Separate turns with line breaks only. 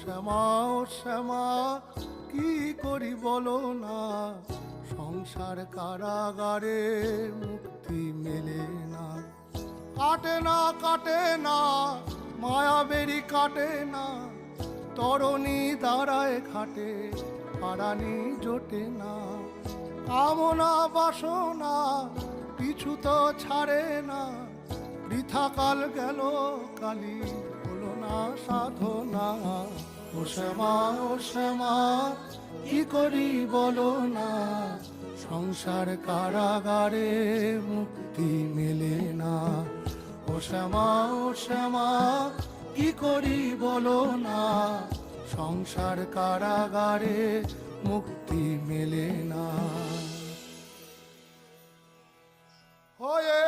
শ্যামা ও শ্যামা কি করি বলো না, সংসার কারাগারে মুক্তি মেলে না। কাটে না কাটে না মায়াবেরি কাটে না, তরণী দাঁড়ায় ঘাটে পারানি জোটে না। কামনা বাসনা পিছু তো ছাড়ে না, বৃথা কাল গেল কালি হলো না সাধনা। ও শ্যামা ও শ্যামা কি করি বলো না, সংসার কারাগারে মুক্তি মেলে না। ও শ্যামা ও শ্যামা কি করি বলো না, সংসার কারাগারে মুক্তি মেলে না। হয়ে